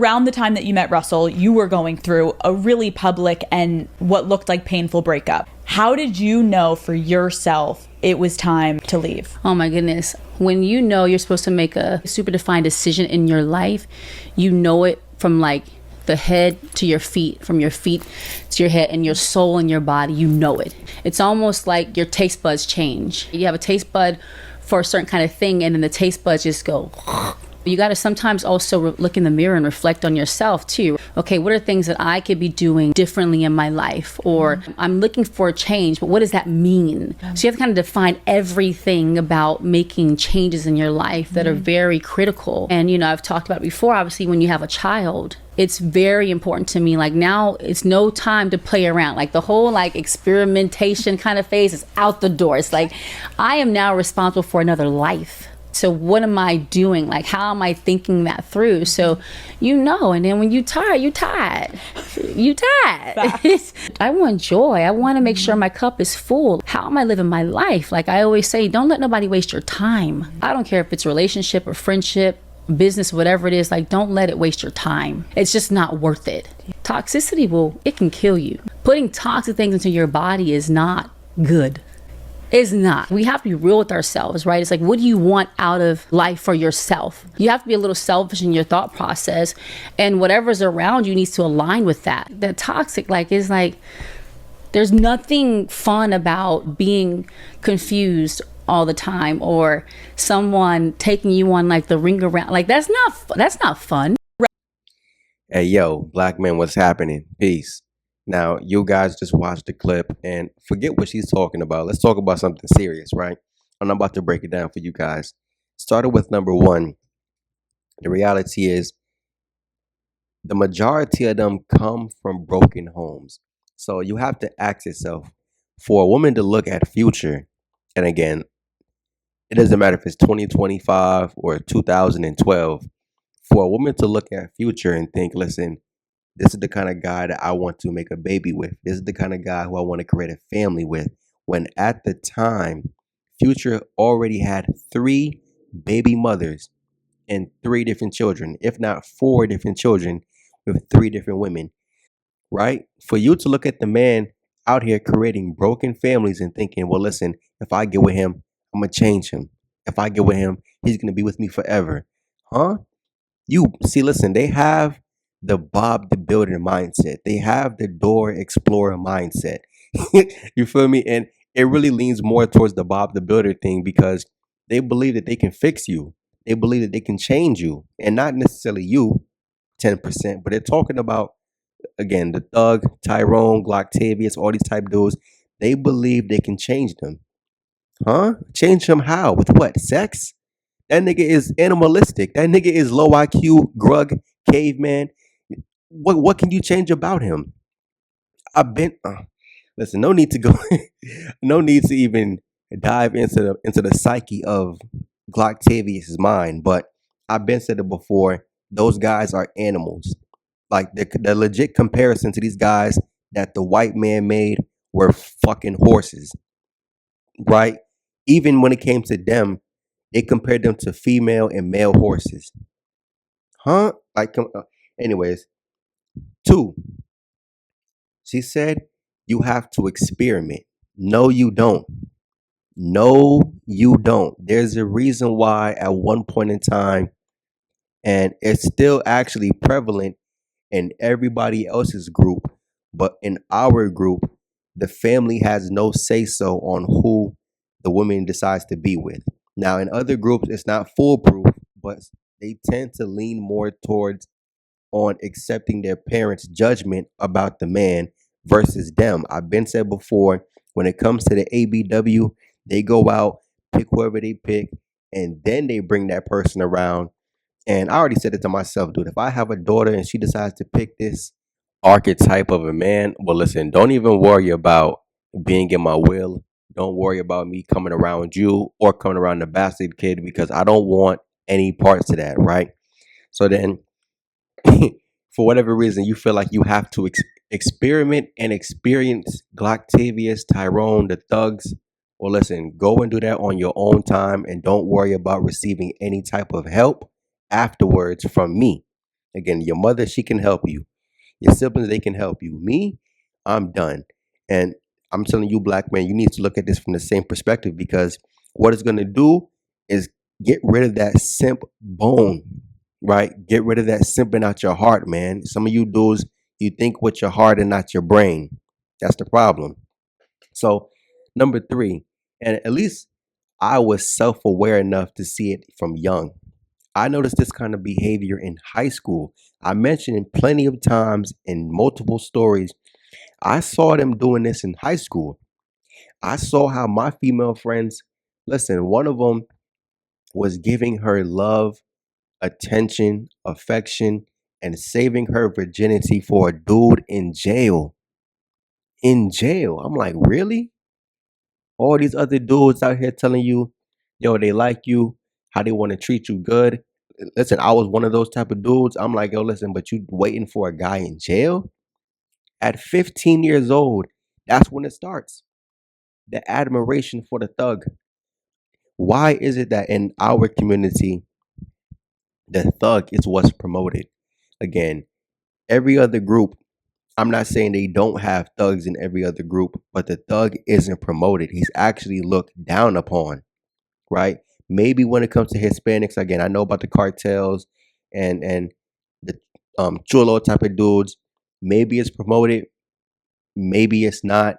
Around the time that you met Russell, you were going through a really public and what looked like painful breakup. How did you know for yourself it was time to leave? Oh my goodness. When you know you're supposed to make a super defined decision in your life, you know it from like the head to your feet, from your feet to your head, and your soul and your body. You know it. It's almost like your taste buds change. You have a taste bud for a certain kind of thing, and then the taste buds just go. You got to sometimes also look in the mirror and reflect on yourself too. Okay, what are things that I could be doing differently in my life? Or I'm looking for a change, but what does that mean? So you have to kind of define everything about making changes in your life that are very critical. And, you know, I've talked about before, obviously, when you have a child, it's very important to me. Like now it's no time to play around. Like the whole like experimentation kind of phase is out the door. It's like I am now responsible for another life. So what am I doing? Like, how am I thinking that through? So, you know, and then when you tired, you tired. You tired. I want joy. I want to make sure my cup is full. How am I living my life? Like I always say, don't let nobody waste your time. I don't care if it's a relationship or friendship, business, whatever it is. Like, don't let it waste your time. It's just not worth it. Toxicity it can kill you. Putting toxic things into your body is not good. It's not. We have to be real with ourselves, right? It's like, what do you want out of life for yourself? You have to be a little selfish in your thought process, and whatever's around you needs to align with that. The toxic, like, is like, there's nothing fun about being confused all the time, or someone taking you on like the ring around. Like, that's not fun. Hey, yo, black man, what's happening? Peace. Now, you guys just watched the clip and forget what she's talking about. Let's talk about something serious, right? And I'm about to break it down for you guys. Started with number one. The reality is the majority of them come from broken homes. So you have to ask yourself, for a woman to look at future, and again, it doesn't matter if it's 2025 or 2012, for a woman to look at future and think, listen, this is the kind of guy that I want to make a baby with. This is the kind of guy who I want to create a family with. When at the time, Future already had 3 baby mothers and 3 different children, if not 4 different children with 3 different women, right? For you to look at the man out here creating broken families and thinking, well, listen, if I get with him, I'm going to change him. If I get with him, he's going to be with me forever. Huh? You see, listen, they have the Bob the Builder mindset. They have the Door Explorer mindset. You feel me? And it really leans more towards the Bob the Builder thing because they believe that they can fix you. They believe that they can change you. And not necessarily you, 10%, but they're talking about, again, the Thug, Tyrone, Glocktavius, all these type dudes. They believe they can change them. Huh? Change them how? With what? Sex? That nigga is animalistic. That nigga is low IQ, grug, caveman. What can you change about him? I've been listen, no need to go no need to even dive into the psyche of Glocktavius's mind, but I've been said it before. Those guys are animals. Like the legit comparison to these guys that the white man made were fucking horses, right? Even when it came to them, they compared them to female and male horses. Huh? Anyways, 2. She said you have to experiment. No, you don't. No, you don't. There's a reason why at one point in time, and it's still actually prevalent in everybody else's group, but in our group, the family has no say so on who the woman decides to be with. Now, in other groups, it's not foolproof, but they tend to lean more towards on accepting their parents' judgment about the man versus them. I've been said before, when it comes to the ABW, they go out, pick whoever they pick, and then they bring that person around. And I already said it to myself, dude, if I have a daughter and she decides to pick this archetype of a man, well, listen, don't even worry about being in my will. Don't worry about me coming around you or coming around the bastard kid because I don't want any parts of that, right? So then for whatever reason, you feel like you have to experiment and experience Glocktavius, Tyrone, the thugs. Well, listen, go and do that on your own time and don't worry about receiving any type of help afterwards from me. Again, your mother, she can help you. Your siblings, they can help you. Me, I'm done. And I'm telling you, black man, you need to look at this from the same perspective, because what it's gonna do is get rid of that simp bone, right? Get rid of that simping out your heart, man. Some of you dudes, you think with your heart and not your brain. That's the problem. So, number three, and at least I was self aware enough to see it from young. I noticed this kind of behavior in high school. I mentioned it plenty of times in multiple stories. I saw them doing this in high school. I saw how my female friends, listen, one of them was giving her love, attention, affection, and saving her virginity for a dude in jail. In jail. I'm like, really? All these other dudes out here telling you, yo, they like you, how they want to treat you good. Listen, I was one of those type of dudes. I'm like, yo, listen, but you waiting for a guy in jail? At 15 years old, that's when it starts. The admiration for the thug. Why is it that in our community, the thug is what's promoted? Again, every other group, I'm not saying they don't have thugs in every other group, but the thug isn't promoted. He's actually looked down upon, right? Maybe when it comes to Hispanics, again, I know about the cartels and the chulo type of dudes. Maybe it's promoted, maybe it's not.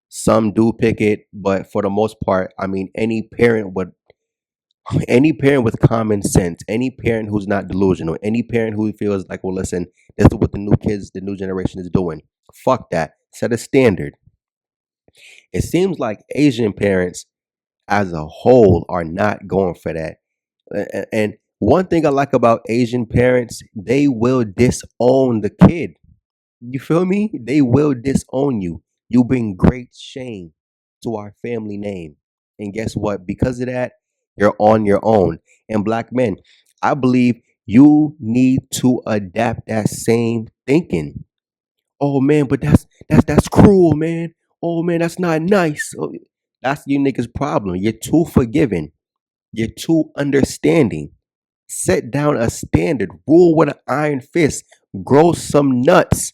Some do pick it, but for the most part, I mean, any parent with common sense, any parent who's not delusional, any parent who feels like, well, listen, this is what the new kids, the new generation is doing. Fuck that. Set a standard. It seems like Asian parents as a whole are not going for that. And one thing I like about Asian parents, they will disown the kid. You feel me? They will disown you. You bring great shame to our family name. And guess what? Because of that, you're on your own. And black men, I believe you need to adapt that same thinking. Oh man, but that's cruel, man. Oh man, that's not nice. Oh, that's you niggas' problem. You're too forgiving. You're too understanding. Set down a standard. Rule with an iron fist. Grow some nuts.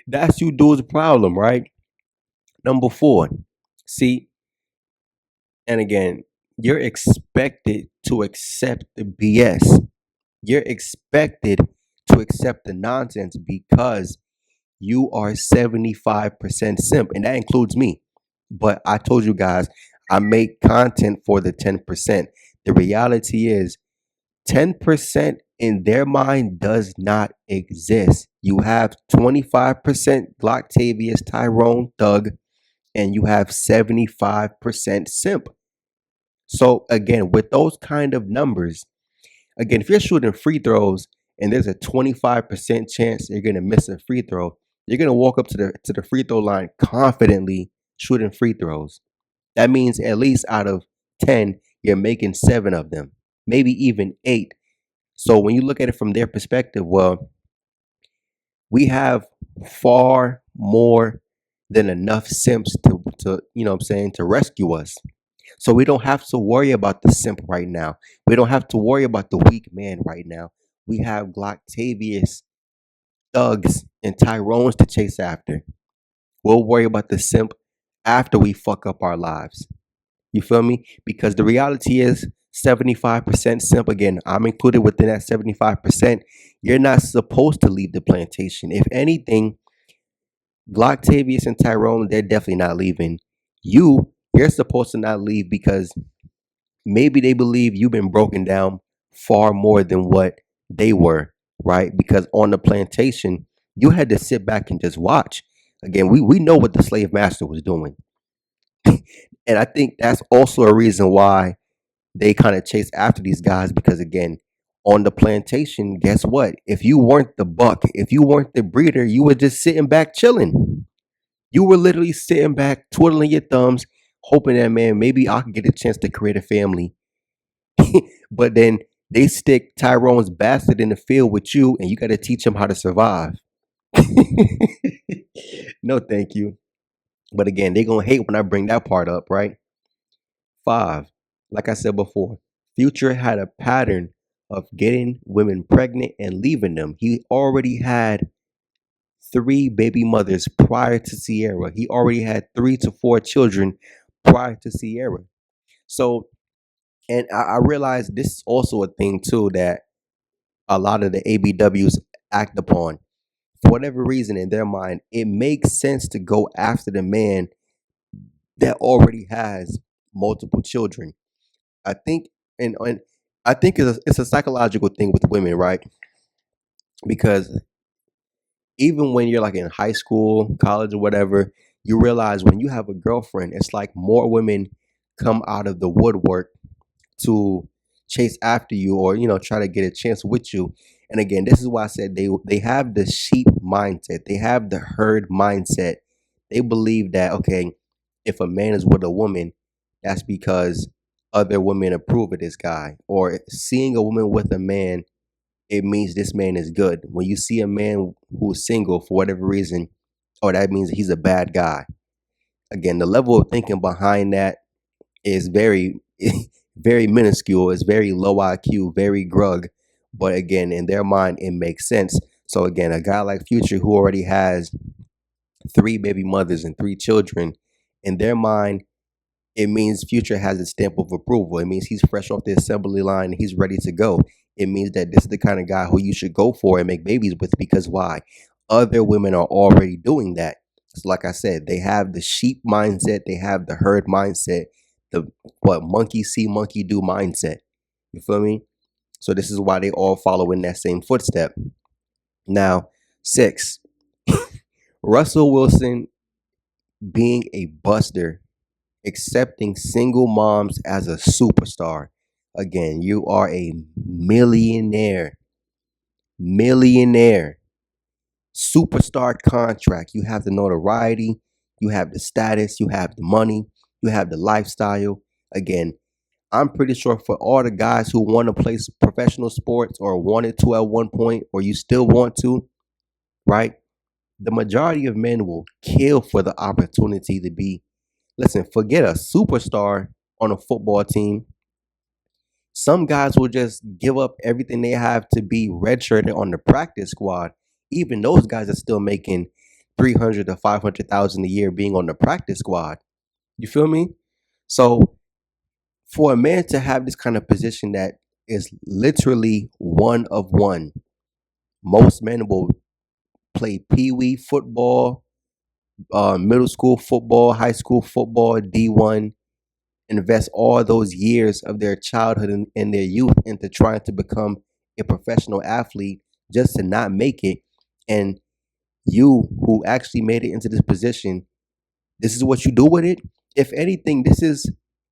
That's you dude's problem, right? Number four. See, and again, you're expected to accept the BS. You're expected to accept the nonsense because you are 75% simp, and that includes me. But I told you guys, I make content for the 10%. The reality is 10% in their mind does not exist. You have 25% Glocktavius Tyrone Thug, and you have 75% Simp. So again, with those kind of numbers, again, if you're shooting free throws and there's a 25% chance you're gonna miss a free throw, you're gonna walk up to the free throw line confidently shooting free throws. That means at least out of 10, you're making 7 of them, maybe even 8. So when you look at it from their perspective, well, we have far more than enough simps to you know what I'm saying, to rescue us. So we don't have to worry about the simp right now. We don't have to worry about the weak man right now. We have Glocktavius, thugs, and Tyrones to chase after. We'll worry about the simp after we fuck up our lives. You feel me? Because the reality is 75% simp. Again, I'm included within that 75%. You're not supposed to leave the plantation. If anything, Glocktavius and Tyrone, they're definitely not leaving. You're supposed to not leave because maybe they believe you've been broken down far more than what they were, right? Because on the plantation, you had to sit back and just watch. Again, we know what the slave master was doing. And I think that's also a reason why they kind of chase after these guys, because again, on the plantation, guess what? If you weren't the buck, if you weren't the breeder, you were just sitting back chilling. You were literally sitting back, twiddling your thumbs, hoping that, man, maybe I could get a chance to create a family. But then they stick Tyrone's bastard in the field with you, and you got to teach him how to survive. No, thank you. But again, they're going to hate when I bring that part up, right? 5, like I said before, Future had a pattern of getting women pregnant and leaving them. He already had three baby mothers prior to Ciara. He already had 3 to 4 children prior to Ciara. So, and I realized this is also a thing too that a lot of the ABWs act upon. For whatever reason in their mind, it makes sense to go after the man that already has multiple children. I think, and I think it's a psychological thing with women, right? Because even when you're like in high school, college, or whatever, you realize when you have a girlfriend, it's like more women come out of the woodwork to chase after you, or try to get a chance with you. And again, this is why I said they have the sheep mindset. They have the herd mindset. They believe that, okay, if a man is with a woman, that's because other women approve of this guy, or seeing a woman with a man, it means this man is good. When you see a man who's single for whatever reason, oh, that means he's a bad guy. Again, the level of thinking behind that is very, very minuscule. It's very low IQ, very grug. But again, in their mind, it makes sense. So again, a guy like Future, who already has three baby mothers and 3 children, in their mind, it means Future has a stamp of approval. It means he's fresh off the assembly line and he's ready to go. It means that this is the kind of guy who you should go for and make babies with, because why? Other women are already doing that. So like I said, they have the sheep mindset, they have the herd mindset, the what monkey see, monkey do mindset. You feel me? So this is why they all follow in that same footstep. Now, 6. Russell Wilson being a buster, accepting single moms as a superstar. Again, you are a millionaire. Millionaire. Superstar contract. You have the notoriety, you have the status, you have the money, you have the lifestyle. Again, I'm pretty sure for all the guys who want to play professional sports or wanted to at one point, or you still want to, right? The majority of men will kill for the opportunity to be, listen, forget a superstar on a football team. Some guys will just give up everything they have to be redshirted on the practice squad. Even those guys are still making 300 to 500,000 a year being on the practice squad. You feel me? So for a man to have this kind of position that is literally one of one, most men will play pee-wee football, middle school football, high school football, D1, invest all those years of their childhood and their youth into trying to become a professional athlete just to not make it. And you who actually made it into this position, this is what you do with it. If anything, this is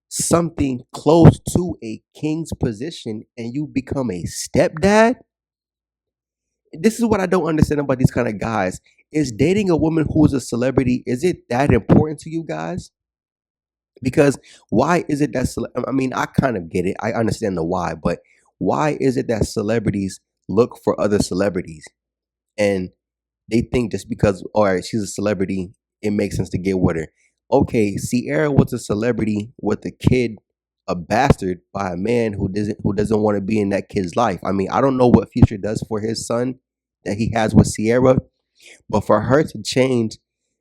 something close to a king's position, and you become a stepdad. This is what I don't understand about these kind of guys. Is dating a woman who's a celebrity, is it that important to you guys? Because why is it that I mean, I kind of get it. I understand the why, but why is it that celebrities look for other celebrities and they think just because, all right, she's a celebrity, it makes sense to get with her? Okay, Ciara was a celebrity with a kid, a bastard by a man who doesn't want to be in that kid's life. I mean, I don't know what Future does for his son that he has with Ciara, but for her to change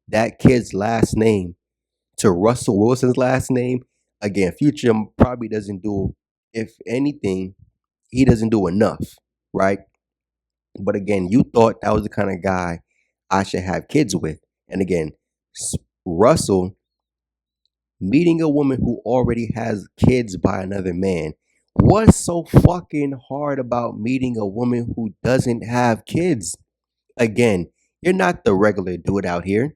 that kid's last name to Russell Wilson's last name, again, Future probably doesn't do, if anything, he doesn't do enough, right? But again, you thought that was the kind of guy I should have kids with. And again, Russell meeting a woman who already has kids by another man. What's so fucking hard about meeting a woman who doesn't have kids? Again, you're not the regular dude out here.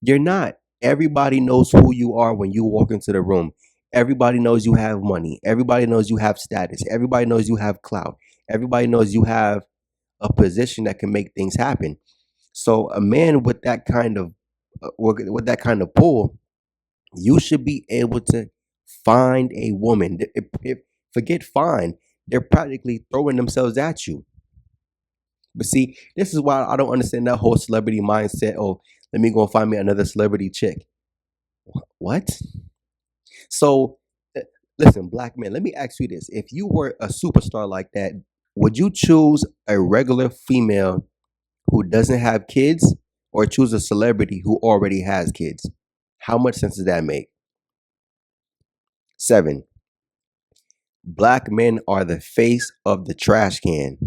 You're not. Everybody knows who you are when you walk into the room. Everybody knows you have money. Everybody knows you have status. Everybody knows you have clout. Everybody knows you have a position that can make things happen. So a man with that kind of with that kind of pull, you should be able to find a woman. If forget find, they're practically throwing themselves at you. But see, this is why I don't understand that whole celebrity mindset. Oh, let me go find me another celebrity chick. What? So Listen, black men, let me ask you this. If you were a superstar like that, would you choose a regular female who doesn't have kids or choose a celebrity who already has kids? How much sense does that make? Seven, black men are the face of the trash can,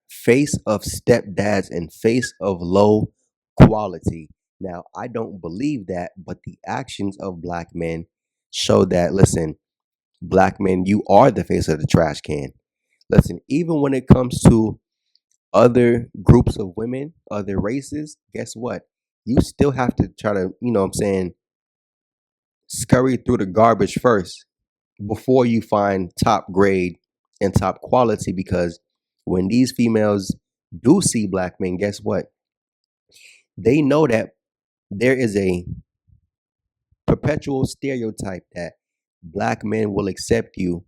face of stepdads, and face of low quality. Now, I don't believe that, but the actions of black men show that, listen, black men, you are the face of the trash can. Listen, even when it comes to other groups of women, other races, guess what? You still have to try to, what I'm saying, scurry through the garbage first before you find top grade and top quality, because when these females do see black men, guess what? They know that there is a perpetual stereotype that black men will accept you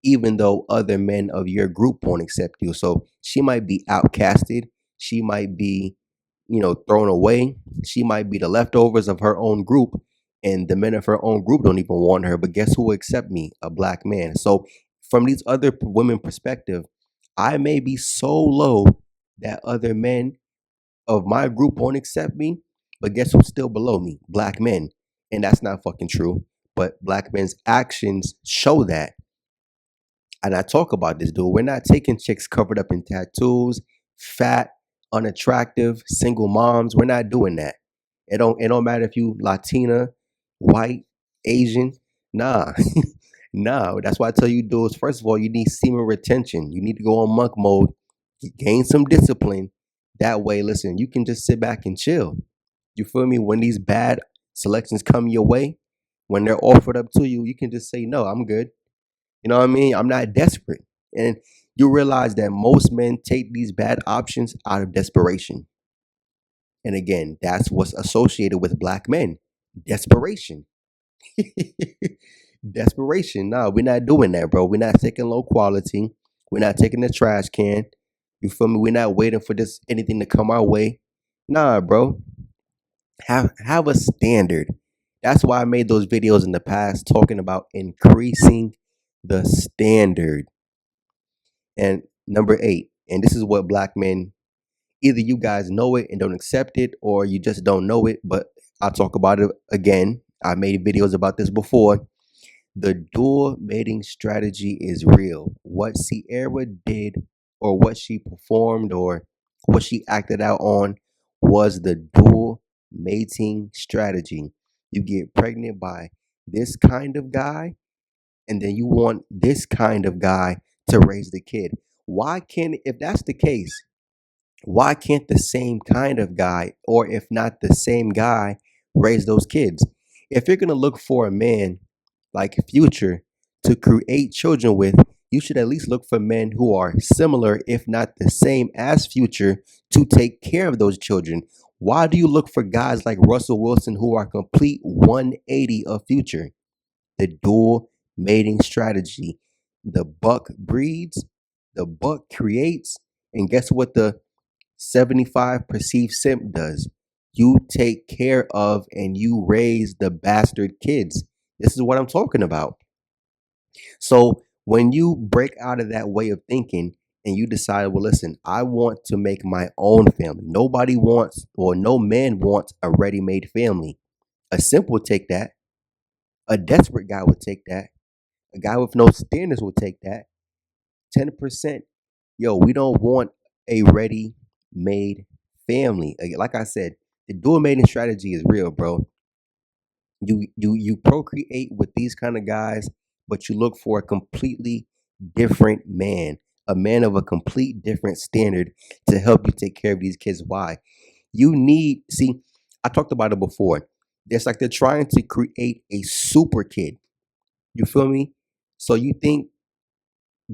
even though other men of your group won't accept you. So she might be outcasted. She might be, thrown away. She might be the leftovers of her own group. And the men of her own group don't even want her. But guess who will accept me? A black man. So from these other women perspective, I may be so low that other men of my group won't accept me. But guess who's still below me? Black men. And that's not fucking true. But black men's actions show that. And I talk about this, dude. We're not taking chicks covered up in tattoos, fat, unattractive, single moms. We're not doing that. It don't matter if you Latina, white, Asian. Nah. Nah. That's why I tell you, dudes, first of all, you need semen retention. You need to go on monk mode, gain some discipline. That way, listen, you can just sit back and chill. You feel me? When these bad selections come your way, when they're offered up to you, you can just say, no, I'm good. You know what I mean? I'm not desperate. And you realize that most men take these bad options out of desperation. And again, that's what's associated with black men. Desperation. Desperation. No, we're not doing that, bro. We're not taking low quality. We're not taking the trash can. You feel me? We're not waiting for this anything to come our way. Nah, bro. Have a standard. That's why I made those videos in the past talking about increasing the standard. And number eight, and this is what black men, either you guys know it and don't accept it, or you just don't know it, but I'll talk about it again. I made videos about this before. The dual mating strategy is real. What Ciara did, or what she performed, or what she acted out on, was the dual mating strategy. You get pregnant by this kind of guy, and then you want this kind of guy to raise the kid. Why can't, if that's the case, why can't the same kind of guy, or if not the same guy, raise those kids? If you're going to look for a man like Future to create children with, you should at least look for men who are similar, if not the same as Future, to take care of those children. Why do you look for guys like Russell Wilson who are complete 180 of Future? The dual mating strategy. The buck breeds, the buck creates, and guess what the 75 perceived simp does? You take care of and you raise the bastard kids. This is what I'm talking about. So when you break out of that way of thinking and you decide, well, listen, I want to make my own family. Nobody wants, or no man wants, a ready-made family. A simp will take that. A desperate guy would take that. A guy with no standards will take that. 10%. Yo, we don't want a ready made family. Like I said, the dual mating strategy is real, bro. You procreate with these kind of guys, but you look for a completely different man, a man of a complete different standard to help you take care of these kids. Why? You need, see, I talked about it before. It's like they're trying to create a super kid. You feel me? So you think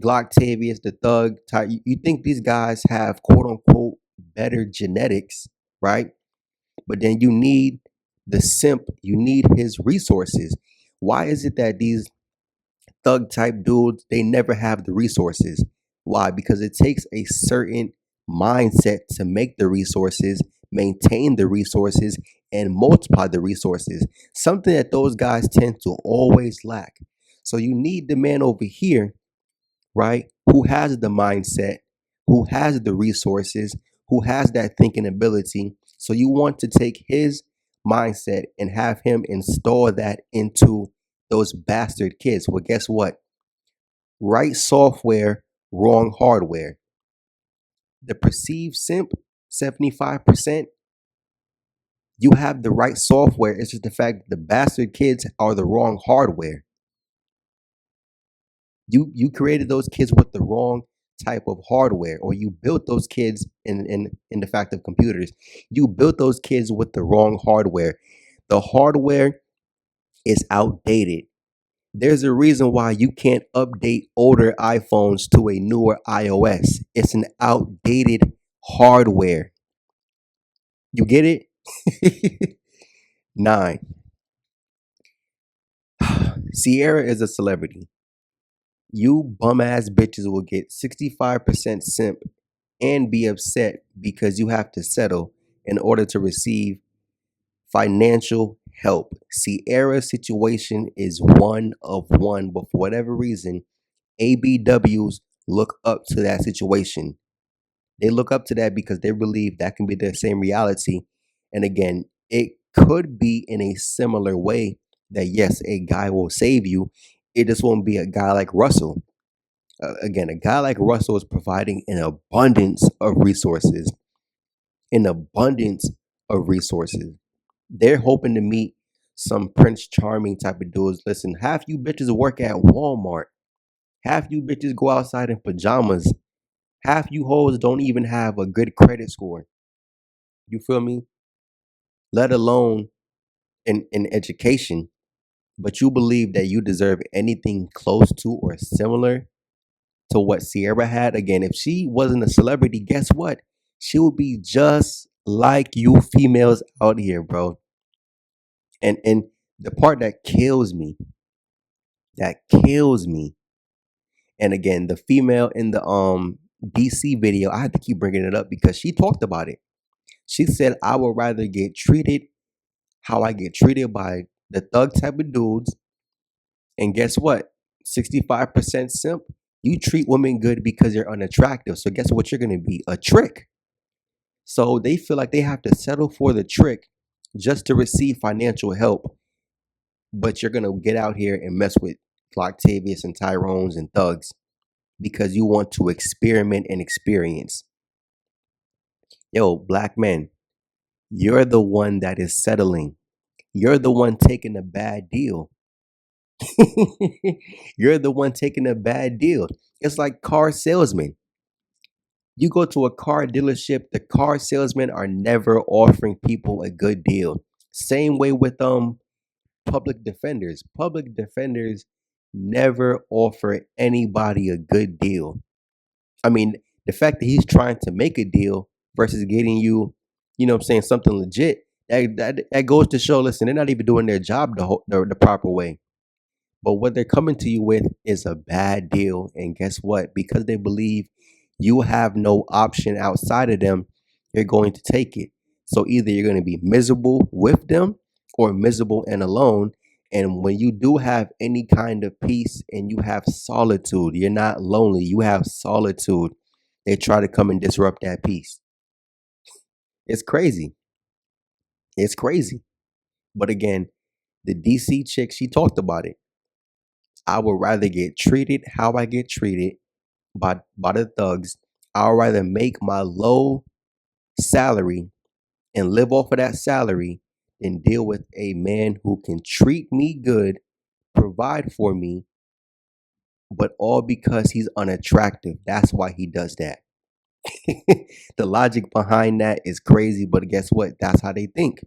Glocktavius, the thug type, you think these guys have quote unquote better genetics, right? But then you need the simp, you need his resources. Why is it that these thug type dudes, they never have the resources? Why? Because it takes a certain mindset to make the resources, maintain the resources, and multiply the resources. Something that those guys tend to always lack. So you need the man over here, right? Who has the mindset, who has the resources, who has that thinking ability. So you want to take his mindset and have him install that into those bastard kids. Well, guess what? Right software, wrong hardware. The perceived simp, 75%, you have the right software. It's just the fact that the bastard kids are the wrong hardware. You created those kids with the wrong type of hardware, or you built those kids in the fact of computers. You built those kids with the wrong hardware. The hardware is outdated. There's a reason why you can't update older iPhones to a newer iOS. It's an outdated hardware. You get it? 9. Ciara is a celebrity. You bum ass bitches will get 65% simp and be upset because you have to settle in order to receive financial help. Ciara's situation is one of one, but for whatever reason, ABWs look up to that situation. They look up to that because they believe that can be their same reality. And again, it could be in a similar way that yes, a guy will save you. It just won't be a guy like Russell. Again, a guy like Russell is providing an abundance of resources. An abundance of resources. They're hoping to meet some Prince Charming type of dudes. Listen, half you bitches work at Walmart. Half you bitches go outside in pajamas. Half you hoes don't even have a good credit score. You feel me? Let alone in education. But you believe that you deserve anything close to or similar to what Ciara had. Again, if she wasn't a celebrity, guess what? She would be just like you females out here, bro. And the part that kills me, and again, the female in the DC video, I had to keep bringing it up because she talked about it. She said, I would rather get treated how I get treated by the thug type of dudes. And guess what? 65% simp. You treat women good because you're unattractive. So guess what you're going to be? A trick. So they feel like they have to settle for the trick just to receive financial help. But you're going to get out here and mess with Octavius and Tyrones and thugs because you want to experiment and experience. Yo, black men, you're the one that is settling. You're the one taking a bad deal. You're the one taking a bad deal. It's like car salesmen. You go to a car dealership, the car salesmen are never offering people a good deal. Same way with public defenders. Public defenders never offer anybody a good deal. I mean, the fact that he's trying to make a deal versus getting you, you know what I'm saying, something legit, that goes to show, listen, they're not even doing their job the proper way. But what they're coming to you with is a bad deal. And guess what? Because they believe you have no option outside of them, you're going to take it. So either you're going to be miserable with them or miserable and alone. And when you do have any kind of peace and you have solitude, you're not lonely, you have solitude. They try to come and disrupt that peace. It's crazy. It's crazy. But again, the DC chick, she talked about it. I would rather get treated how I get treated by the thugs. I'd rather make my low salary and live off of that salary than deal with a man who can treat me good, provide for me, but all because he's unattractive. That's why he does that. The logic behind that is crazy, but guess what? That's how they think.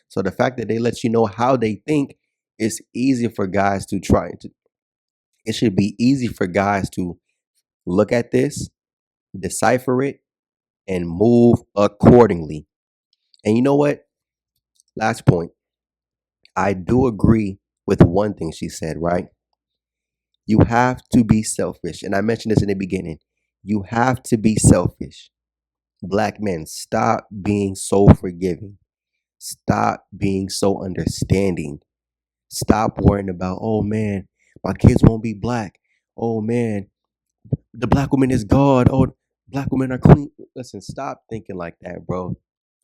So the fact that they let you know how they think, it's easy for guys to try to. It should be easy for guys to look at this, decipher it, and move accordingly. And you know what? Last point. I do agree with one thing she said, right? You have to be selfish. And I mentioned this in the beginning. You have to be selfish. Black men, stop being so forgiving. Stop being so understanding. Stop worrying about, oh man, My kids won't be black. Oh man, the black woman is God. Oh, black women are queen. Listen, stop thinking like that, bro.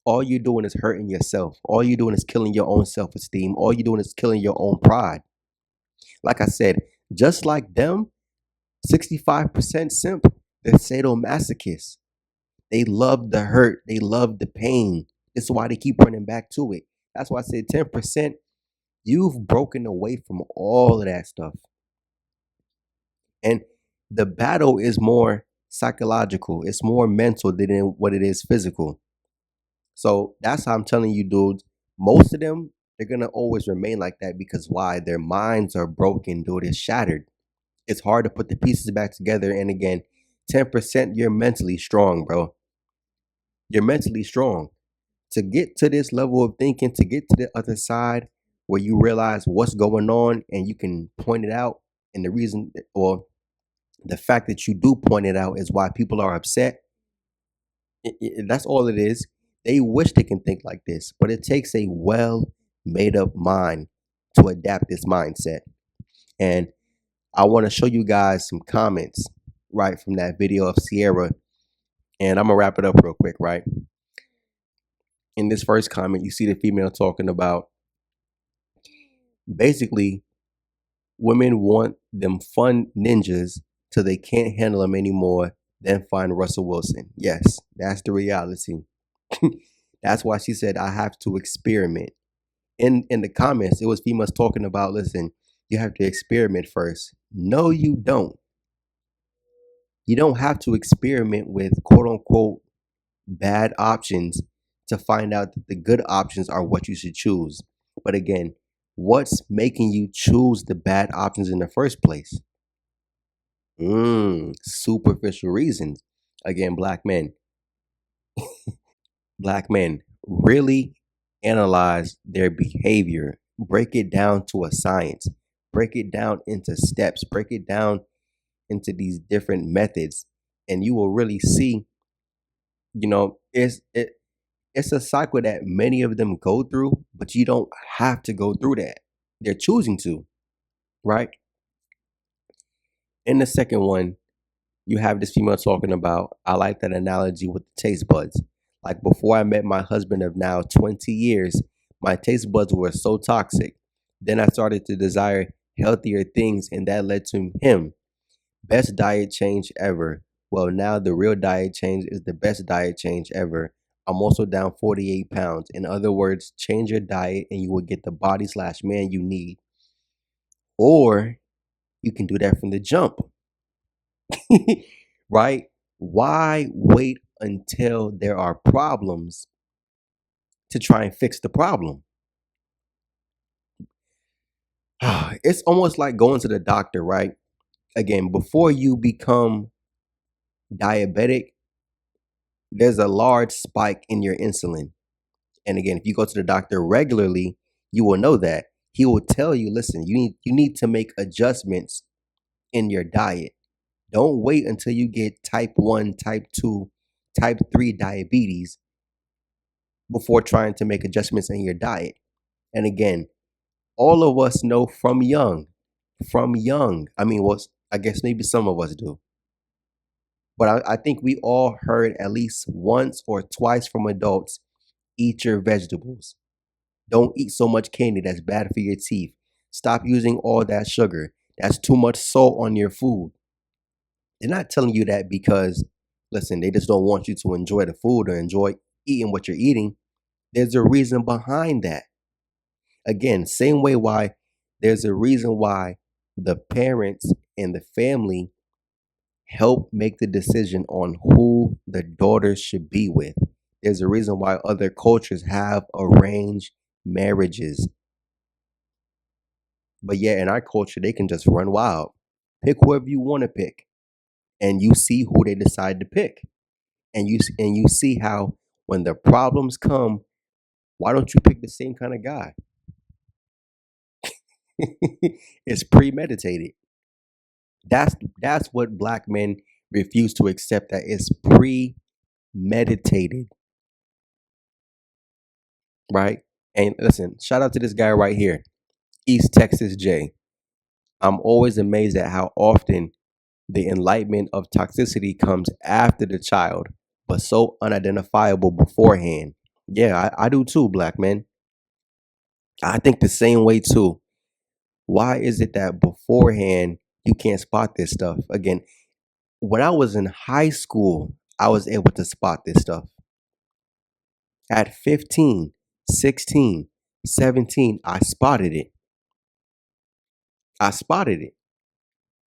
All you're doing is hurting yourself. All you're doing is killing your own self-esteem. All you're doing is killing your own pride. Like I said, just like them, 65% simp. They're sadomasochists. They love the hurt. They love the pain. This is why they keep running back to it. That's why I said 10%. You've broken away from all of that stuff. And the battle is more psychological. It's more mental than what it is physical. So that's how I'm telling you, dudes. Most of them, they're gonna always remain like that because why? Their minds are broken, dude. It's shattered. It's hard to put the pieces back together. And again, 10%, you're mentally strong, bro. You're mentally strong. To get to this level of thinking, to get to the other side where you realize what's going on and you can point it out. And the reason, or the fact that you do point it out is why people are upset. That's all it is. They wish they can think like this, but it takes a well made up mind to adapt this mindset. And I want to show you guys some comments right from that video of Ciara. And I'm going to wrap it up real quick, right? In this first comment, you see the female talking about basically women want them fun ninjas till they can't handle them anymore, then find Russell Wilson. Yes, that's the reality. That's why she said I have to experiment. In the comments, it was females talking about, listen, you have to experiment first. No, you don't. You don't have to experiment with quote unquote bad options to find out that the good options are what you should choose. But again, what's making you choose the bad options in the first place? Superficial reasons. Again, black men really analyze their behavior, break it down to a science, break it down into steps, break it down into these different methods, and you will really see, it's a cycle that many of them go through, but you don't have to go through that. They're choosing to, right? In the second one, you have this female talking about, I like that analogy with the taste buds. Like before I met my husband of now 20 years, my taste buds were so toxic. Then I started to desire healthier things, and that led to him. Best diet change ever. Well, now the real diet change is the best diet change ever. I'm also down 48 pounds. In other words, change your diet and you will get the body/man you need. Or you can do that from the jump. Right? Why wait until there are problems to try and fix the problem? It's almost like going to the doctor, right? Again, before you become diabetic, there's a large spike in your insulin. And again, if you go to the doctor regularly, you will know that. He will tell you, listen, you need to make adjustments in your diet. Don't wait until you get type 1, type 2, type 3 diabetes before trying to make adjustments in your diet. And again, all of us know from young. I mean, I guess maybe some of us do. But I think we all heard at least once or twice from adults, eat your vegetables. Don't eat so much candy. That's bad for your teeth. Stop using all that sugar. That's too much salt on your food. They're not telling you that because, listen, they just don't want you to enjoy the food or enjoy eating what you're eating. There's a reason behind that. Again, same way why there's a reason why the parents and the family help make the decision on who the daughter should be with. There's a reason why other cultures have arranged marriages. But yeah, in our culture, they can just run wild. Pick whoever you want to pick. And you see who they decide to pick. And you see how when the problems come, why don't you pick the same kind of guy? It's premeditated. That's what black men refuse to accept, that it's premeditated. Right? And listen, shout out to this guy right here, East Texas J. I'm always amazed at how often the enlightenment of toxicity comes after the child, but so unidentifiable beforehand. Yeah, I do too, black men. I think the same way too. Why is it that beforehand you can't spot this stuff? Again, when I was in high school, I was able to spot this stuff. At 15, 16, 17, I spotted it. I spotted it.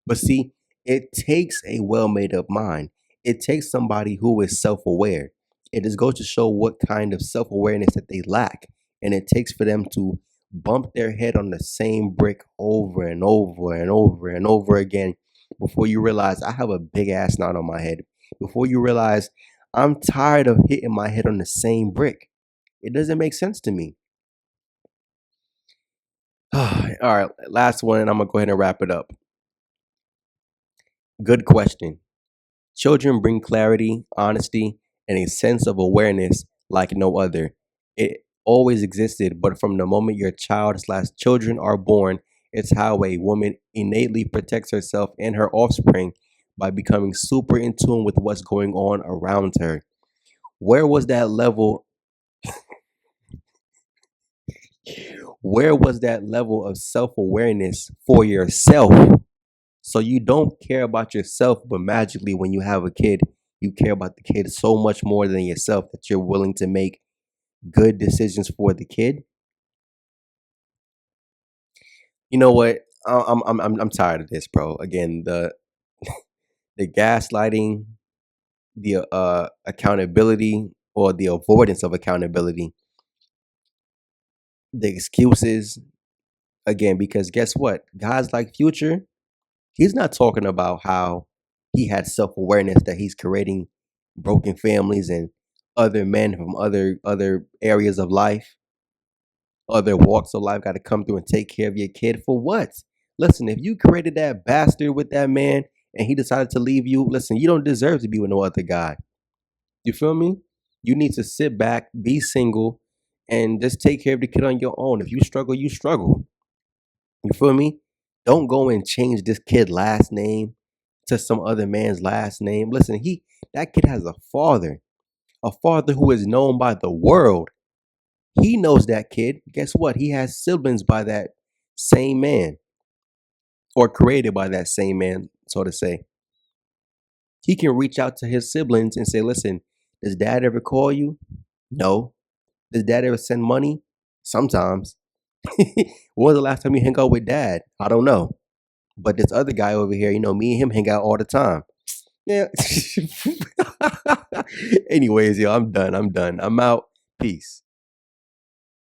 But see, it takes a well made up mind. It takes somebody who is self aware. It just goes to show what kind of self awareness that they lack. And it takes for them to bump their head on the same brick over and over and over and over again before you realize I have a big ass knot on my head. Before you realize I'm tired of hitting my head on the same brick. It doesn't make sense to me. All right, last one, and I'm going to go ahead and wrap it up. Good question. Children bring clarity, honesty, and a sense of awareness like no other. It always existed, but from the moment your child slash children are born, it's how a woman innately protects herself and her offspring by becoming super in tune with what's going on around her. Where was that level? Where was that level of self awareness for yourself? So you don't care about yourself, but magically, when you have a kid, you care about the kid so much more than yourself that you're willing to make good decisions for the kid. You know what? I'm tired of this, bro. Again, the gaslighting, the accountability or the avoidance of accountability, the excuses. Again, because guess what? Guys like Future, he's not talking about how he had self awareness that he's creating broken families and other men from other areas of life, other walks of life got to come through and take care of your kid for what? Listen, if you created that bastard with that man and he decided to leave you, listen, you don't deserve to be with no other guy. You feel me? You need to sit back, be single, and just take care of the kid on your own. If you struggle, you struggle. You feel me? Don't go and change this kid last name to some other man's last name. Listen, that kid has a father who is known by the world. He knows that kid. Guess what? He has siblings by that same man or created by that same man, so to say. He can reach out to his siblings and say, listen, does dad ever call you? No. Does dad ever send money? Sometimes. When was the last time you hang out with dad? I don't know. But this other guy over here, me and him hang out all the time. Yeah. Anyways, yo, I'm done. I'm out. Peace.